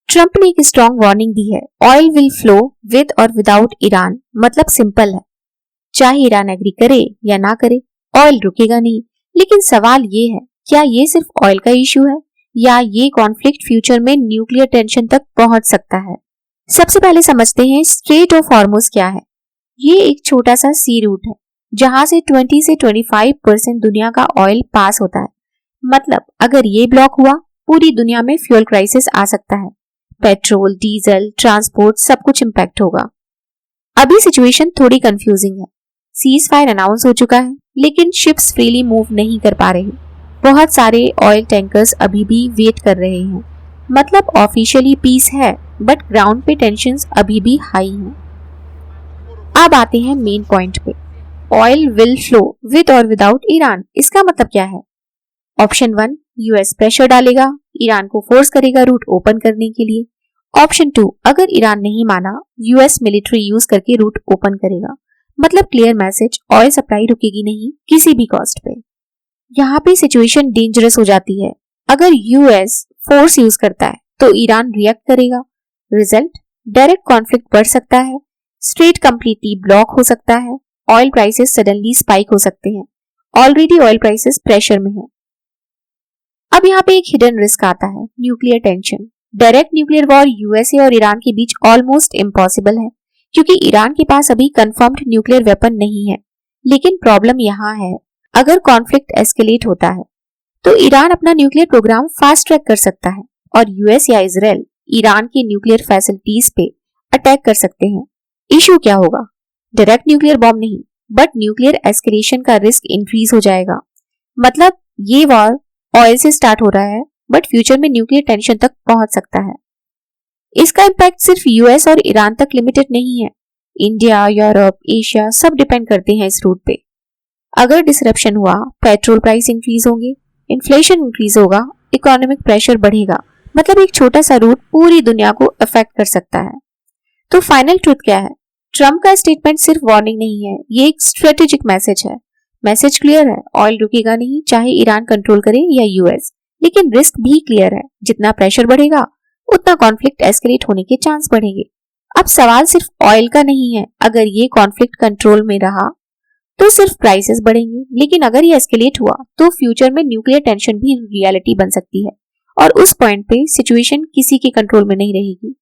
Trump ने एक strong warning दी है, ऑयल विल फ्लो विद और विदाउट ईरान। मतलब सिंपल है, चाहे ईरान एग्री करे या ना करे, ऑयल रुकेगा नहीं। लेकिन सवाल ये है, क्या ये सिर्फ ऑयल का इशू है या ये कॉन्फ्लिक्ट फ्यूचर में न्यूक्लियर टेंशन तक पहुंच सकता है? सबसे पहले समझते हैं स्ट्रेट ऑफ हॉर्मुज क्या है। ये एक छोटा सा सी रूट है जहां से 20 से 25% दुनिया का ऑयल पास होता है। मतलब अगर ये ब्लॉक हुआ, पूरी दुनिया में फ्यूल क्राइसिस आ सकता है। पेट्रोल, डीजल, ट्रांसपोर्ट सब कुछ इंपैक्ट होगा। अभी सिचुएशन थोड़ी कंफ्यूजिंग है। सीज फायर अनाउंस हो चुका है, लेकिन शिप्स फ्रीली मूव नहीं कर पा रहे। बहुत सारे ऑयल टैंकर्स अभी भी वेट कर रहे हैं। मतलब ऑफिशियली पीस है, बट ग्राउंड पे टेंशंस अभी भी हाई हैं। अब आते हैं मेन पॉइंट पे। ऑयल विल फ्लो विद और विदाउट ईरान। इसका मतलब क्या है? ऑप्शन 1, यूएस प्रेशर डालेगा, ईरान को फोर्स करेगा रूट ओपन करने के लिए। ऑप्शन 2, अगर ईरान नहीं माना, यूएस मिलिट्री यूज करके रूट ओपन करेगा। मतलब क्लियर मैसेज, ऑयल सप्लाई रुकेगी नहीं किसी भी कॉस्ट पे। यहाँ पे सिचुएशन डेंजरस हो जाती है। अगर यूएस फोर्स यूज करता है तो ईरान रिएक्ट करेगा। रिजल्ट, डायरेक्ट कॉन्फ्लिक्ट बढ़ सकता है, स्ट्रेट कंप्लीटली ब्लॉक हो सकता है, ऑयल प्राइसेस सडनली स्पाइक हो सकते हैं। ऑलरेडी ऑयल प्राइसेस प्रेशर में है। अब यहाँ पे एक हिडन रिस्क आता है, nuclear tension. Direct nuclear war USA और ईरान के बीच ऑलमोस्ट इम्पॉसिबल है, क्योंकि ईरान के पास अभी कंफर्म्ड न्यूक्लियर वेपन नहीं है। लेकिन प्रॉब्लम यहाँ है, अगर कॉन्फ्लिक्ट एस्केलेट होता है तो ईरान अपना न्यूक्लियर प्रोग्राम फास्ट ट्रैक कर सकता है और यूएस या इजराइल ईरान की न्यूक्लियर फैसिलिटीज पे अटैक कर सकते हैं। इशू क्या होगा? डायरेक्ट न्यूक्लियर बॉम्ब नहीं, बट न्यूक्लियर एस्केलेशन का रिस्क इंक्रीज हो जाएगा। मतलब ये वॉर ऑयल से स्टार्ट हो रहा है, बट फ्यूचर में न्यूक्लियर टेंशन तक पहुंच सकता है। इसका इम्पैक्ट सिर्फ यूएस और ईरान तक लिमिटेड नहीं है। इंडिया, यूरोप, एशिया सब डिपेंड करते हैं इस रूट पे। अगर डिसरप्शन हुआ, पेट्रोल प्राइस इंक्रीज होंगे, इन्फ्लेशन इंक्रीज होगा, इकोनॉमिक प्रेशर बढ़ेगा। मतलब एक छोटा सा रूट पूरी दुनिया को अफेक्ट कर सकता है। तो फाइनल ट्रुथ क्या है? ट्रंप का स्टेटमेंट सिर्फ वार्निंग नहीं है, ये एक स्ट्रेटेजिक मैसेज है। मैसेज क्लियर है, ऑयल रुकेगा नहीं, चाहे ईरान कंट्रोल करे या यूएस। लेकिन रिस्क भी क्लियर है, जितना प्रेशर बढ़ेगा उतना कॉन्फ्लिक्ट एस्केलेट होने के चांस बढ़ेंगे। अब सवाल सिर्फ ऑयल का नहीं है, अगर ये कॉन्फ्लिक्ट कंट्रोल में रहा तो सिर्फ प्राइसेस बढ़ेंगे, लेकिन अगर ये एस्केलेट हुआ तो फ्यूचर में न्यूक्लियर टेंशन भी रियलिटी बन सकती है और उस पॉइंट पे सिचुएशन किसी के कंट्रोल में नहीं रहेगी।